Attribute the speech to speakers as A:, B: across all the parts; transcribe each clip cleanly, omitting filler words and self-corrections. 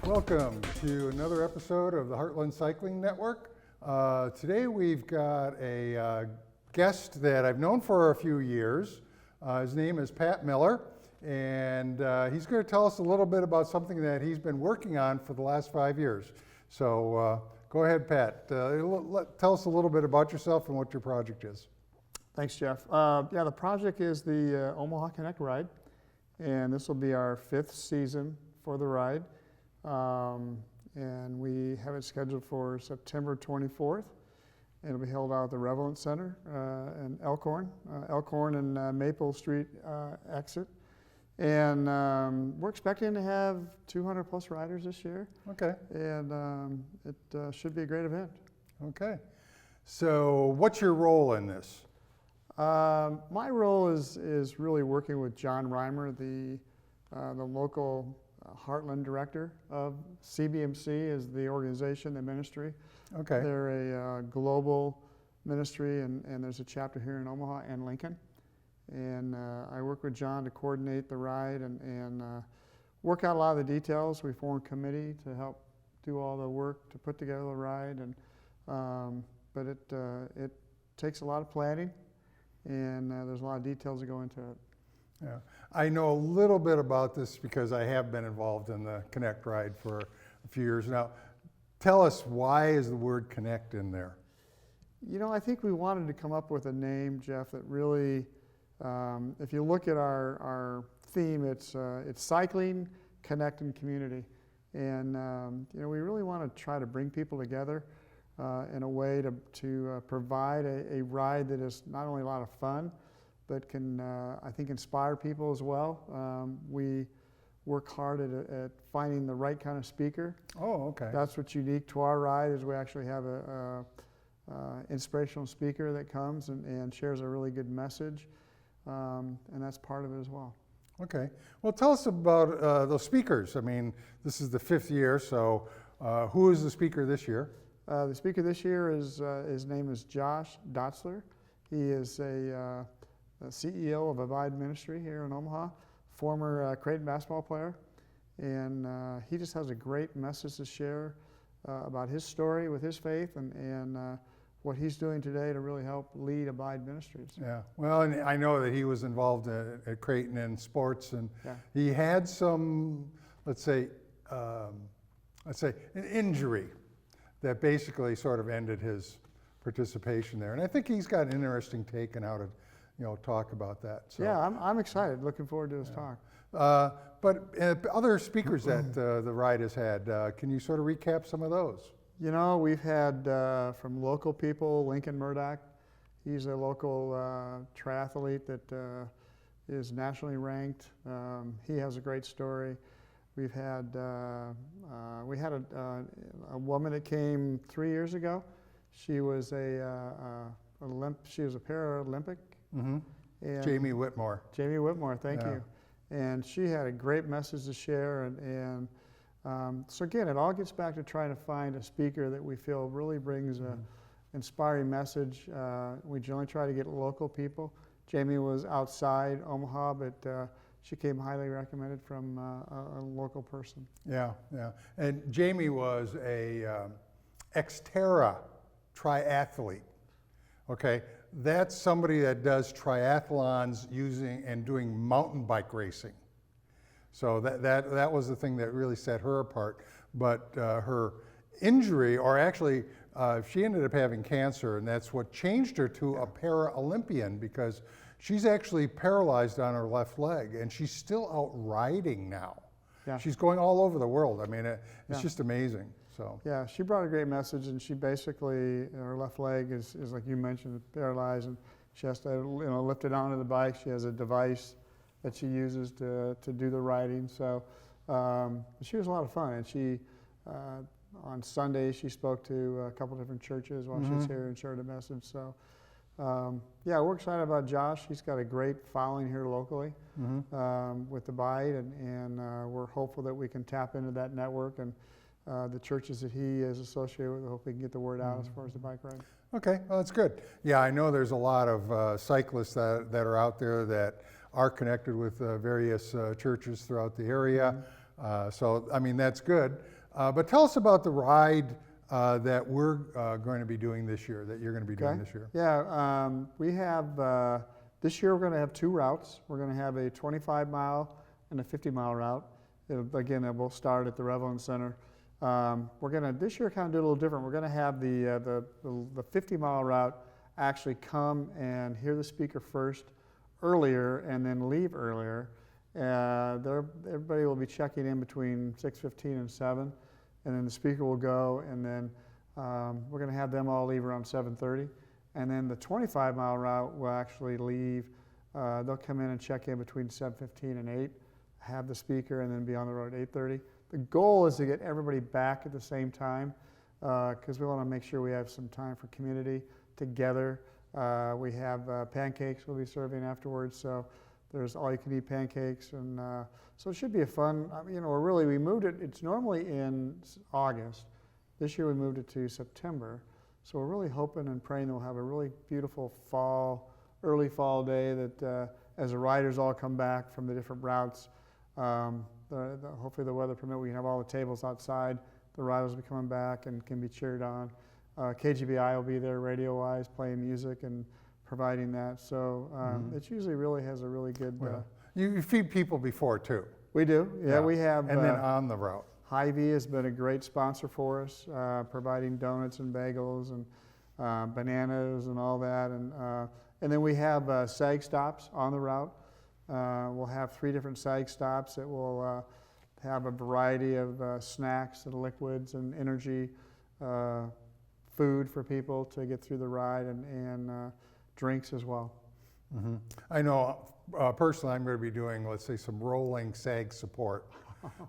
A: Welcome to another episode of the Heartland Cycling Network. Today we've got a guest that I've known for a few years. His name is Pat Mueller, and he's going to tell us a little bit about something that he's been working on for the last 5 years. So go ahead, Pat. Tell us a little bit about yourself and what your project is.
B: Thanks, Jeff. The project is the Omaha Connect Ride, and this will be our 5th season for the ride. And we have it scheduled for September 24th. It'll be held out at the Revelance Center in Elkhorn and Maple Street exit. And we're expecting to have 200 plus riders this year.
A: Okay.
B: And it should be a great event.
A: Okay. So what's your role in this?
B: My role is really working with John Reimer, the local Heartland director of CBMC is the organization, the ministry.
A: Okay.
B: They're a global ministry, and there's a chapter here in Omaha and Lincoln. And I work with John to coordinate the ride and work out a lot of the details. We form a committee to help do all the work to put together the ride. And but it takes a lot of planning, and there's a lot of details that go into it.
A: Yeah, I know a little bit about this because I have been involved in the Connect ride for a few years now. Tell us, why is the word Connect in there?
B: You know, I think we wanted to come up with a name, Jeff, that really, if you look at our theme, it's cycling, connect, and community. And we really want to try to bring people together in a way to provide a ride that is not only a lot of fun, but can, I think, inspire people as well. We work hard at finding the right kind of speaker.
A: Oh, okay.
B: That's what's unique to our ride, is we actually have a inspirational speaker that comes and shares a really good message, and that's part of it as well. Okay.
A: Well, tell us about those speakers. I mean, this is the 5th year, so who is the speaker this year?
B: The speaker this year is, his name is Josh Dotzler. He is a CEO of Abide Ministry here in Omaha, former Creighton basketball player, and he just has a great message to share about his story with his faith and what he's doing today to really help lead Abide Ministries.
A: Yeah, well, and I know that he was involved at Creighton in sports, and
B: yeah.
A: He had some, let's say an injury that basically sort of ended his participation there, and I think he's got an interesting take on how to talk about that. So.
B: Yeah, I'm excited. Looking forward to this talk.
A: But other speakers that the ride has had, can you sort of recap some of those?
B: You know, we've had from local people, Lincoln Murdoch. He's a local triathlete that is nationally ranked. He has a great story. We've had we had a woman that came 3 years ago. She was she was a Paralympic.
A: Mm-hmm. And Jamie Whitmore.
B: Jamie Whitmore, thank you. And she had a great message to share. And so again, it all gets back to trying to find a speaker that we feel really brings an inspiring message. We generally try to get local people. Jamie was outside Omaha, but she came highly recommended from a local person.
A: Yeah, yeah. And Jamie was a Xterra triathlete. Okay. That's somebody that does triathlons and doing mountain bike racing. So that was the thing that really set her apart. But her injury, or actually she ended up having cancer, and that's what changed her to a para-Olympian, because she's actually paralyzed on her left leg, and she's still out riding now. Yeah. She's going all over the world. I mean, it's just amazing. So.
B: Yeah, she brought a great message, and she basically, her left leg is like you mentioned, paralyzed, and she has to lift it onto the bike. She has a device that she uses to do the riding. So she was a lot of fun, and she on Sunday she spoke to a couple different churches while she was here and shared a message. So yeah, we're excited about Josh. He's got a great following here locally with Abide, and we're hopeful that we can tap into that network and the churches that he is associated with. I hope we can get the word out as far as the bike ride.
A: Okay, well, that's good. Yeah, I know there's a lot of cyclists that are out there that are connected with various churches throughout the area. So, I mean, that's good. But tell us about the ride that we're going to be doing this year, that you're going to be doing this year.
B: Yeah, we have, this year we're going to have 2 routes. We're going to have a 25-mile and a 50-mile route. Again, it will start at the Revelin Center. We're going to, this year, kind of do a little different. We're going to have the 50-mile route actually come and hear the speaker first earlier and then leave earlier. Everybody will be checking in between 6:15 and 7, and then the speaker will go, and then we're going to have them all leave around 7:30. And then the 25-mile route will actually leave. They'll come in and check in between 7:15 and 8, have the speaker, and then be on the road at 8:30. The goal is to get everybody back at the same time because we want to make sure we have some time for community together. We have pancakes we'll be serving afterwards, so there's all-you-can-eat pancakes, and so it should be a fun. You know, we moved it. It's normally in August. This year we moved it to September, so we're really hoping and praying that we'll have a really beautiful early fall day. That as the riders all come back from the different routes, hopefully the weather permit, we can have all the tables outside. The riders will be coming back and can be cheered on. KGBI will be there radio-wise, playing music and providing that. So it usually really has a really good.
A: You feed people before too.
B: We do, yeah. We have.
A: And then on the route.
B: Hy-Vee has been a great sponsor for us, providing donuts and bagels and bananas and all that. And then we have SAG stops on the route. We'll have 3 different SAG stops that will have a variety of snacks and liquids and energy food for people to get through the ride, and drinks as well.
A: Mm-hmm. I know personally I'm going to be doing, let's say, some rolling SAG support.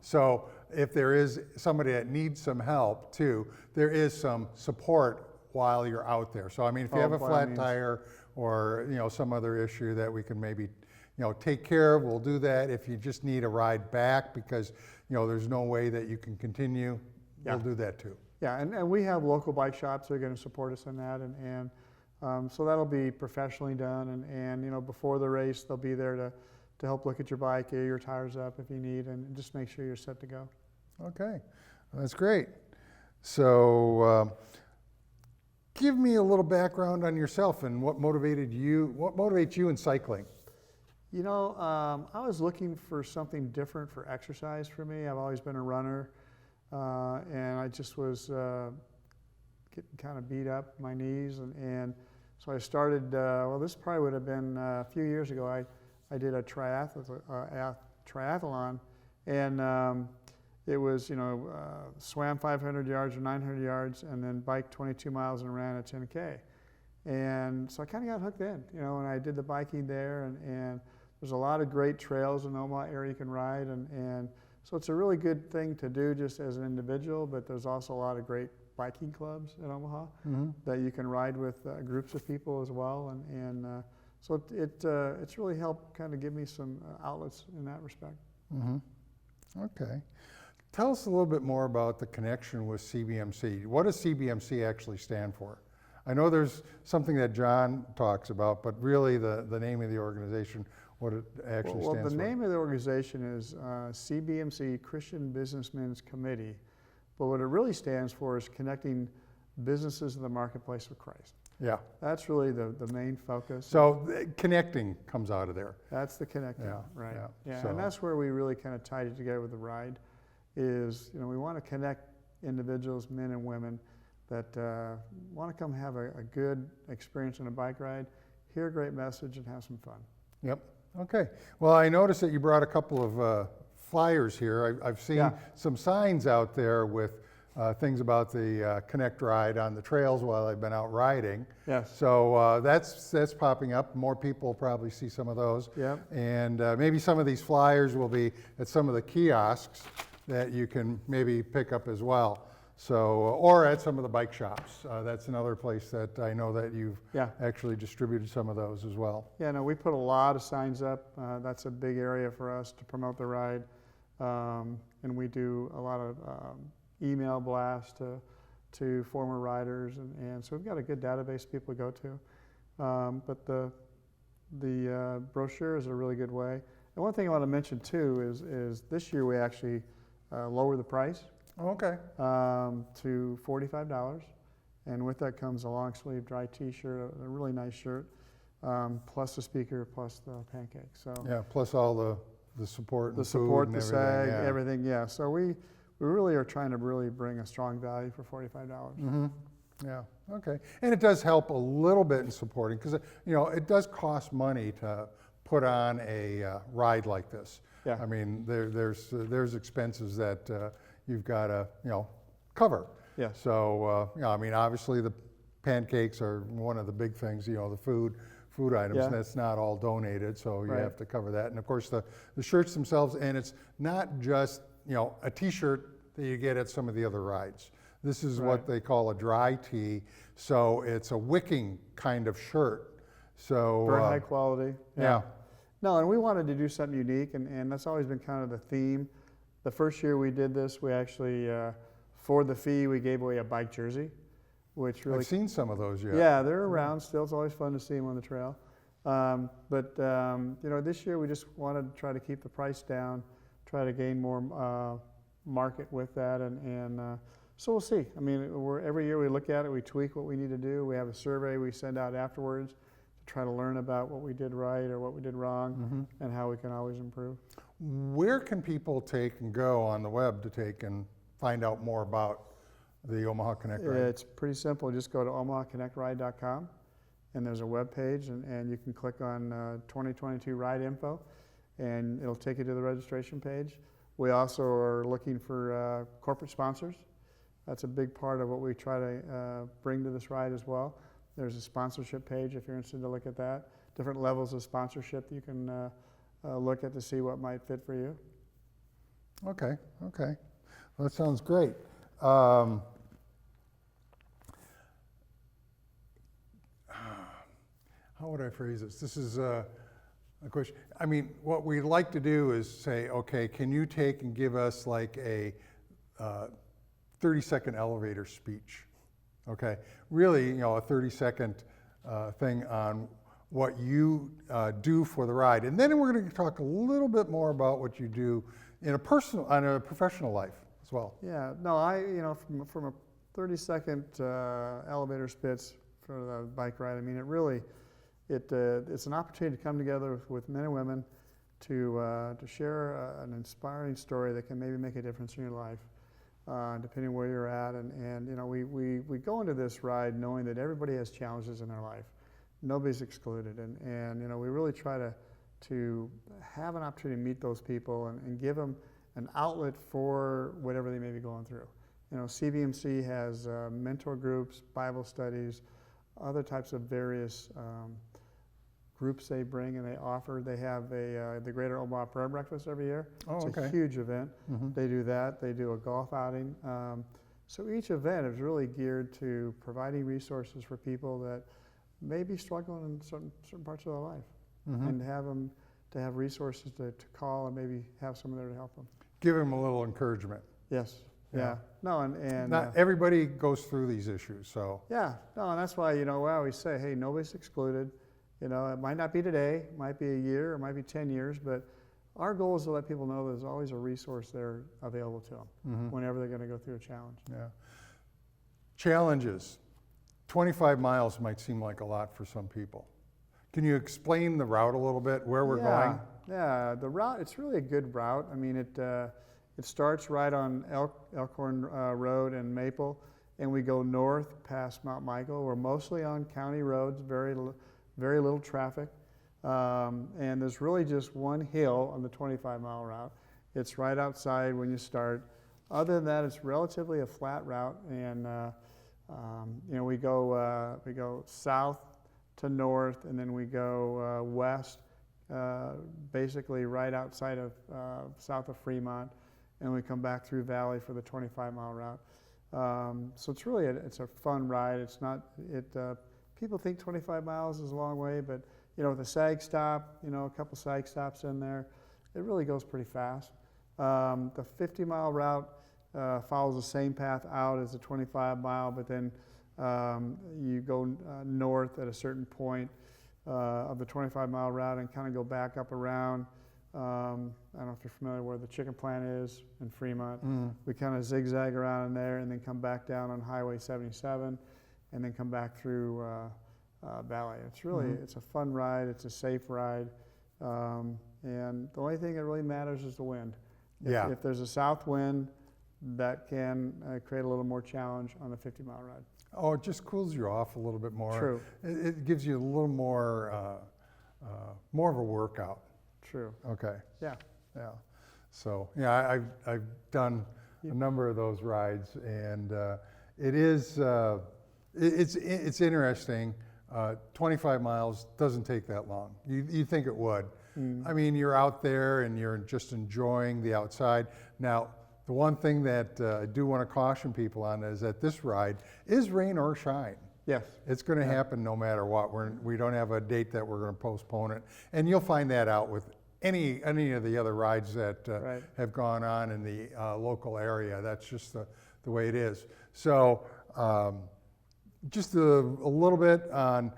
A: So if there is somebody that needs some help too, there is some support while you're out there. So I mean, if you have a flat tire or some other issue that we can maybe take care of, we'll do that. If you just need a ride back because there's no way that you can continue, we'll do that too.
B: Yeah, and we have local bike shops that are going to support us in that, and so that'll be professionally done, and before the race they'll be there to help look at your bike, air your tires up if you need, and just make sure you're set to go.
A: Okay, that's great. So give me a little background on yourself and what motivates you in cycling.
B: I was looking for something different for exercise for me. I've always been a runner, and I just was getting kind of beat up my knees, and so I started, this probably would have been a few years ago. I did a triathlon, and it was, swam 500 yards or 900 yards, and then biked 22 miles and ran a 10K. And so I kind of got hooked in, and I did the biking there, and there's a lot of great trails in the Omaha area you can ride, and so it's a really good thing to do just as an individual, but there's also a lot of great biking clubs in Omaha that you can ride with groups of people as well, and so it's really helped kind of give me some outlets in that respect.
A: Okay. Tell us a little bit more about the connection with CBMC. What does CBMC actually stand for? I know there's something that John talks about, but really the name of the organization, what it actually stands for.
B: Well, the name of the organization is CBMC, Christian Businessmen's Committee, but what it really stands for is connecting businesses in the marketplace with Christ.
A: Yeah.
B: That's really the main focus.
A: So connecting comes out of there.
B: That's the connecting, right. Yeah.
A: So,
B: and that's where we really kind of tied it together with the ride is, we want to connect individuals, men and women, that want to come have a good experience on a bike ride, hear a great message, and have some fun.
A: Yep. Okay. Well, I noticed that you brought a couple of flyers here. I've seen some signs out there with things about the Connect ride on the trails while I've been out riding.
B: Yes.
A: So that's popping up. More people will probably see some of those.
B: Yep.
A: And maybe some of these flyers will be at some of the kiosks that you can maybe pick up as well. So, or at some of the bike shops. That's another place that I know that you've actually distributed some of those as well. Yeah,
B: no, we put a lot of signs up. That's a big area for us to promote the ride. And we do a lot of email blasts to former riders. And so we've got a good database people go to. But the brochure is a really good way. And one thing I want to mention too is this year we actually lower the price.
A: Okay.
B: to $45. And with that comes a long sleeve dry t-shirt, a really nice shirt, plus the speaker, plus the pancake. So
A: Yeah, plus all the support and
B: the
A: food
B: support,
A: and
B: the
A: everything.
B: SAG,
A: Yeah.
B: everything, yeah. So we really are trying to really bring a strong value for $45.
A: Mm-hmm. Yeah, okay. And it does help a little bit in supporting, because, it does cost money to put on a ride like this.
B: Yeah.
A: I mean, there's expenses that you've got to, cover.
B: Yeah.
A: So, I mean, obviously the pancakes are one of the big things, the food items,
B: Yeah.
A: and that's not all donated, so you
B: Right.
A: have to cover that. And of course, the shirts themselves, and it's not just, a t-shirt that you get at some of the other rides. This is what
B: Right.
A: they call a dry tee, so it's a wicking kind of shirt. So
B: Very high quality.
A: yeah.
B: No, and we wanted to do something unique, and that's always been kind of the theme. The first year we did this, we actually, for the fee, we gave away a bike jersey, which really,
A: I've seen some of those.
B: yeah, they're around still. It's always fun to see them on the trail. But this year we just wanted to try to keep the price down, try to gain more market with that, and so we'll see. I mean, every year we look at it, we tweak what we need to do. We have a survey we send out afterwards to try to learn about what we did right or what we did wrong, and how we can always improve.
A: Where can people take and go on the web to take and find out more about the Omaha Connect Ride?
B: It's pretty simple. Just go to omahaconnectride.com, and there's a web page, and you can click on 2022 ride info, and it'll take you to the registration page. We also are looking for corporate sponsors. That's a big part of what we try to bring to this ride as well. There's a sponsorship page if you're interested to look at that. Different levels of sponsorship you can look at to see what might fit for you.
A: Okay. Well, that sounds great. How would I phrase this? This is a question. I mean, what we'd like to do is say, okay, can you take and give us like a 30-second elevator speech? Okay, really, a 30-second thing on what you do for the ride, and then we're going to talk a little bit more about what you do in a professional life as well.
B: Yeah, no, from a 30-second elevator speech for the bike ride, I mean, it's an opportunity to come together with men and women to share an inspiring story that can maybe make a difference in your life, depending where you're at. And we go into this ride knowing that everybody has challenges in their life. Nobody's excluded, and we really try to have an opportunity to meet those people and give them an outlet for whatever they may be going through. CVMC has mentor groups, Bible studies, other types of various groups they bring and they offer. They have the Greater Omaha Prayer Breakfast every year.
A: Oh,
B: it's
A: okay.
B: a huge event. They do that. They do a golf outing. So each event is really geared to providing resources for people that may be struggling in certain parts of their life, and to have resources to call and maybe have someone there to help them.
A: Give them a little encouragement.
B: Yes.
A: Yeah.
B: Yeah. No, and
A: Not everybody goes through these issues, so.
B: yeah. No, and that's why we always say, hey, nobody's excluded. It might not be today, it might be a year, it might be 10 years, but our goal is to let people know there's always a resource there available to them whenever they're going to go through a challenge.
A: Yeah. Challenges. 25 miles might seem like a lot for some people. Can you explain the route a little bit, where we're going?
B: Yeah, the route, it's really a good route. I mean, it starts right on Elkhorn Road and Maple, and we go north past Mount Michael. We're mostly on county roads, very little traffic. And there's really just one hill on the 25-mile route. It's right outside when you start. Other than that, it's relatively a flat route, and we go south to north, and then we go west, basically right outside of south of Fremont, and we come back through Valley for the 25-mile route. So it's really it's a fun ride. It's not people think 25 miles is a long way, but with a SAG stop, a couple SAG stops in there, it really goes pretty fast. The 50-mile route follows the same path out as the 25-mile, but then you go north at a certain point of the 25-mile route and kind of go back up around I don't know if you're familiar where the chicken plant is in Fremont. We kind of zigzag around in there and then come back down on Highway 77 and then come back through Valley. It's really, it's a fun ride, it's a safe ride, and the only thing that really matters is the wind. If there's a south wind, that can create a little more challenge on the 50-mile ride.
A: Oh, it just cools you off a little bit more.
B: True.
A: It gives you a little more of a workout.
B: True.
A: Okay.
B: Yeah.
A: Yeah. So yeah, I've done a number of those rides, and it is it's interesting. 25 miles doesn't take that long. You think it would. I mean, you're out there and you're just enjoying the outside. Now, the one thing that I do want to caution people on is that this ride is rain or shine.
B: Yes.
A: It's going to happen no matter what. We don't have a date that we're going to postpone it. And you'll find that out with any of the other rides that have gone on in the local area. That's just the way it is. So just a little bit on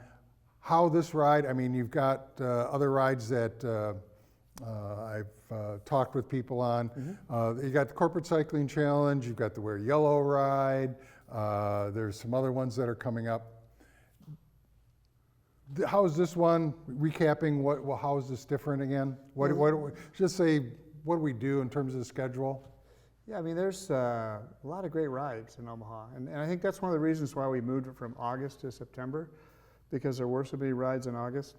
A: how this ride, I mean, you've got other rides that I've talked with people on. You got the Corporate Cycling Challenge, you've got the Wear Yellow ride, there's some other ones that are coming up. How is this one, recapping, how is this different again? Just say, what do we do in terms of the schedule?
B: Yeah, I mean, there's a lot of great rides in Omaha, and I think that's one of the reasons why we moved it from August to September, because there were so many rides in August.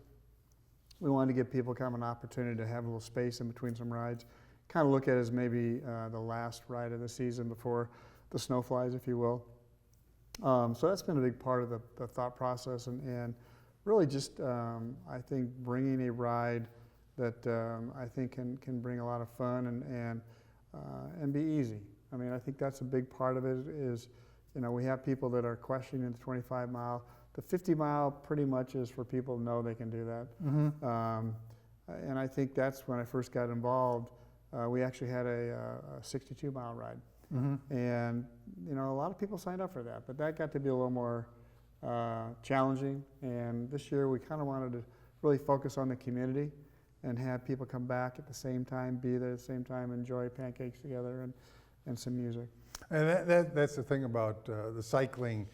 B: We wanted to give people kind of an opportunity to have a little space in between some rides, kind of look at it as maybe the last ride of the season before the snow flies, if you will. So that's been a big part of the thought process, and really just, I think, bringing a ride that I think can bring a lot of fun and be easy. I mean, I think that's a big part of it is, we have people that are questioning the 25-mile. The 50-mile pretty much is for people to know they can do that. And I think that's when I first got involved. We actually had a 62-mile ride. And, a lot of people signed up for that, but that got to be a little more challenging. And this year we kind of wanted to really focus on the community and have people come back at the same time, be there at the same time, enjoy pancakes together and some music.
A: And that's the thing about the cycling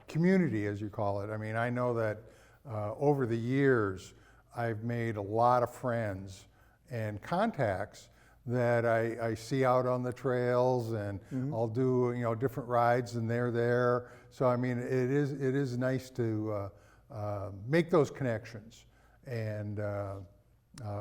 A: community, as you call it. I mean, I know that over the years, I've made a lot of friends and contacts that I see out on the trails, and I'll do different rides, and they're there. So I mean, it is nice to make those connections and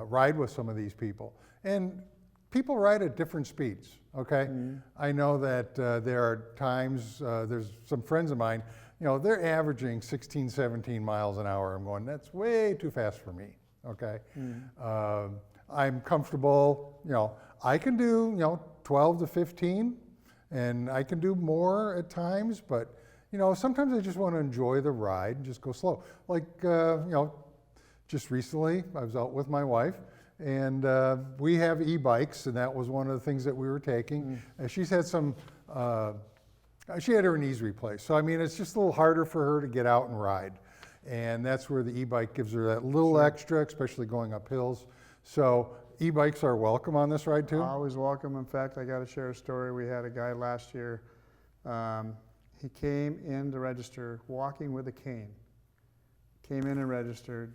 A: ride with some of these people. And people ride at different speeds, okay? I know that there are times, there's some friends of mine, they're averaging 16, 17 miles an hour. I'm going, that's way too fast for me, okay? I'm comfortable, I can do, 12 to 15, and I can do more at times, but, sometimes I just want to enjoy the ride and just go slow. Like, just recently, I was out with my wife, and we have e-bikes, and that was one of the things that we were taking. She's had she had her knees replaced. So, I mean, it's just a little harder for her to get out and ride. And that's where the e-bike gives her that little extra, especially going up hills. So, e-bikes are welcome on this ride too?
B: Always welcome. In fact, I got to share a story. We had a guy last year. He came in to register walking with a cane. Came in and registered.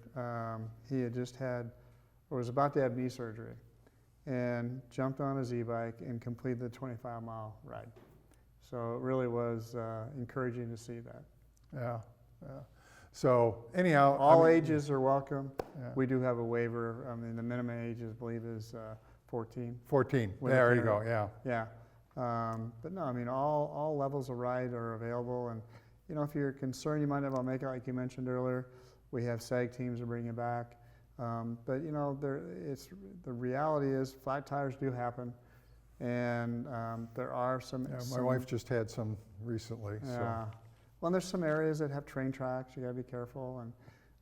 B: He had just had, or was about to have knee surgery, and jumped on his e-bike and completed the 25-mile ride. So it really was encouraging to see that.
A: Yeah. So anyhow,
B: all ages are welcome. We do have a waiver. I mean, the minimum age, I believe, is 14.
A: 14. There you go. Yeah.
B: Yeah. But no, I mean, all levels of ride are available, and if you're concerned you might not make it, like you mentioned earlier, we have SAG teams to bring you back. But the reality is flat tires do happen, and there are some.
A: Yeah, my wife just had some recently.
B: Yeah.
A: So.
B: Well, there's some areas that have train tracks. You got to be careful,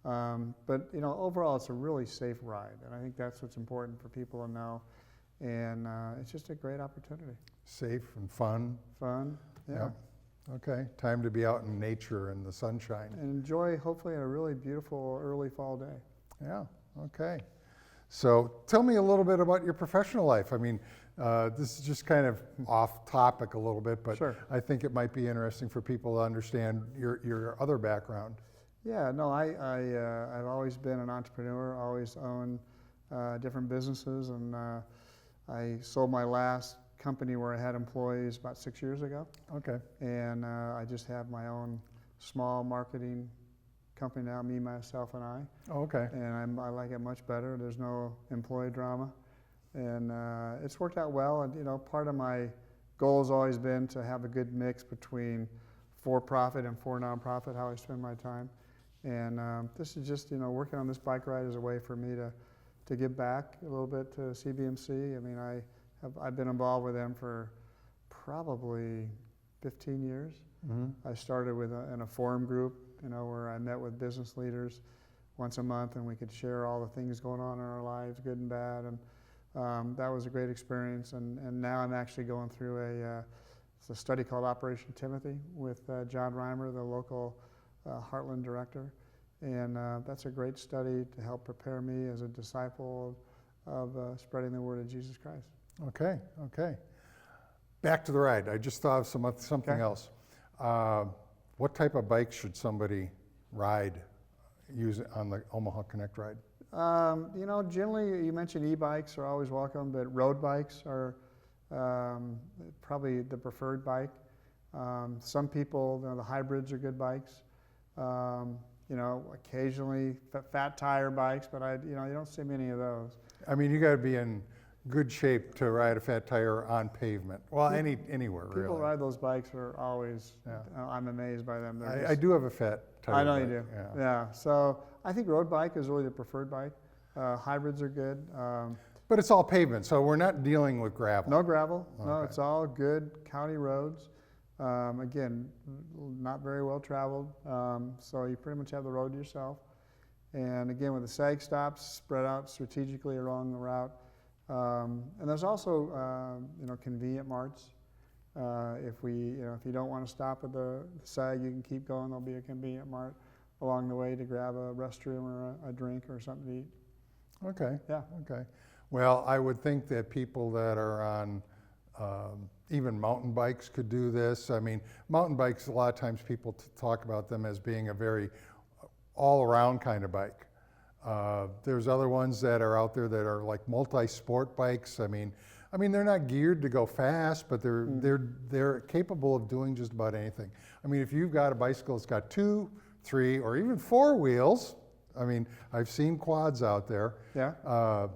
B: and but overall, it's a really safe ride, and I think that's what's important for people to know. And it's just a great opportunity.
A: Safe and fun.
B: Fun. Yeah.
A: Okay, time to be out in nature and the sunshine.
B: And enjoy, hopefully, a really beautiful early fall day.
A: Yeah, okay. So tell me a little bit about your professional life. I mean, this is just kind of off topic a little bit, but
B: Sure.
A: I think it might be interesting for people to understand your other background.
B: Yeah, no, I've always been an entrepreneur, always owned different businesses, and I sold my last company where I had employees about 6 years ago,
A: Okay.
B: and I just have my own small marketing company now, me, myself, and I,
A: Oh, okay.
B: and I like it much better. There's no employee drama, and it's worked out well. And part of my goal has always been to have a good mix between for-profit and for nonprofit, how I spend my time. And this is just, working on this bike ride is a way for me to give back a little bit to CBMC. I mean, I've been involved with them for probably 15 years. I started in a forum group, where I met with business leaders once a month, and we could share all the things going on in our lives, good and bad. And that was a great experience. And now I'm actually going through it's a study called Operation Timothy with John Reimer, the local Heartland director. And that's a great study to help prepare me as a disciple of spreading the word of Jesus Christ.
A: Okay, okay. Back to the ride. I just thought of something
B: Okay.
A: else. What type of bike should somebody ride, use on the Omaha Connect ride?
B: Generally, you mentioned e-bikes are always welcome, but road bikes are probably the preferred bike. Some people, the hybrids are good bikes. Occasionally fat tire bikes, but you don't see many of those.
A: I mean, you got to be in good shape to ride a fat tire on pavement. Well, anywhere really.
B: People ride those bikes are always,
A: Yeah.
B: I'm amazed by them.
A: I do have a fat tire.
B: I know
A: bike,
B: you do.
A: Yeah.
B: Yeah. So I think road bike is really the preferred bike. Hybrids are good.
A: But it's all pavement, so we're not dealing with gravel.
B: No gravel. No,
A: Okay.
B: it's all good county roads. Again, not very well traveled, so you pretty much have the road to yourself. And again, with the sag stops spread out strategically along the route. And there's also, convenient marts. If you don't want to stop at the sag, you can keep going. There'll be a convenient mart along the way to grab a restroom or a drink or something to eat.
A: Okay.
B: Yeah.
A: Okay. Well, I would think that people that are on even mountain bikes could do this. I mean, mountain bikes, a lot of times people talk about them as being a very all-around kind of bike. There's other ones that are out there that are like multi-sport bikes. I mean, they're not geared to go fast, but they're capable of doing just about anything. I mean, if you've got a bicycle that's got 2, 3, or even 4 wheels, I mean, I've seen quads out there.
B: Yeah.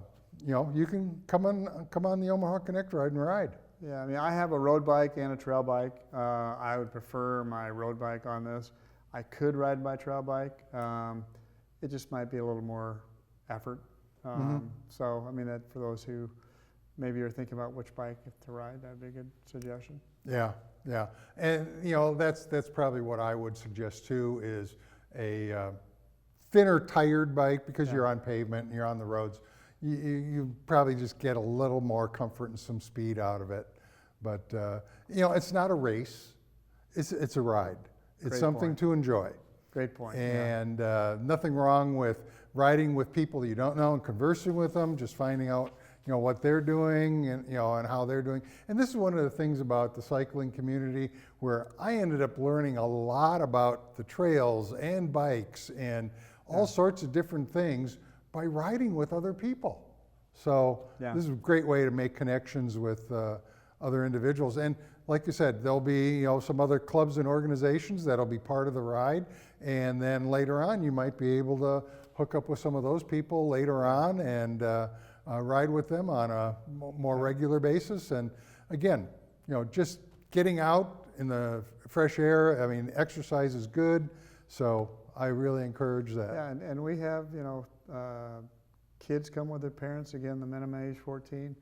A: You can come on the Omaha Connect ride and ride.
B: Yeah, I mean, I have a road bike and a trail bike. I would prefer my road bike on this. I could ride my trail bike. It just might be a little more effort. So, I mean, that for those who maybe are thinking about which bike to ride, that'd be a good suggestion.
A: Yeah, yeah, and that's probably what I would suggest too, is a thinner tired bike, because
B: Yeah.
A: you're on pavement and you're on the roads. You probably just get a little more comfort and some speed out of it. But it's not a race; it's a ride. It's
B: Great
A: something
B: point.
A: to enjoy.
B: Great point.
A: And nothing wrong with riding with people you don't know and conversing with them, just finding out what they're doing and and how they're doing. And this is one of the things about the cycling community, where I ended up learning a lot about the trails and bikes and all sorts of different things by riding with other people. So
B: Yeah.
A: this is a great way to make connections with other individuals. And like you said, there'll be some other clubs and organizations that'll be part of the ride, and then later on you might be able to hook up with some of those people later on and ride with them on a more regular basis. And again, just getting out in the fresh air. I mean, exercise is good, so I really encourage that.
B: Yeah, and we have, kids come with their parents, again, the minimum age 14.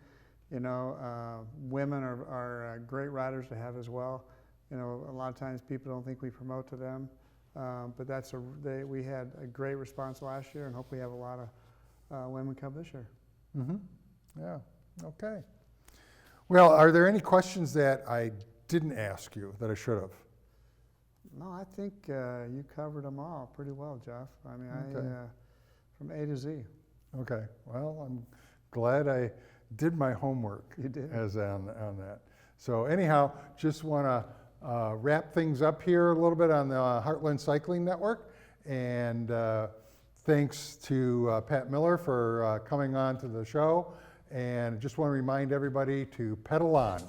B: Women are great riders to have as well. A lot of times people don't think we promote to them, but we had a great response last year, and hope we have a lot of women come this year.
A: Mm-hmm. Yeah, okay. Well, are there any questions that I didn't ask you that I should have?
B: No, I think you covered them all pretty well, Jeff. I mean,
A: Okay.
B: from A to Z.
A: Okay, well, I'm glad I did my homework.
B: You did.
A: As on that. So anyhow, just want to wrap things up here a little bit on the Heartland Cycling Network. And thanks to Pat Mueller for coming on to the show. And just want to remind everybody to pedal on.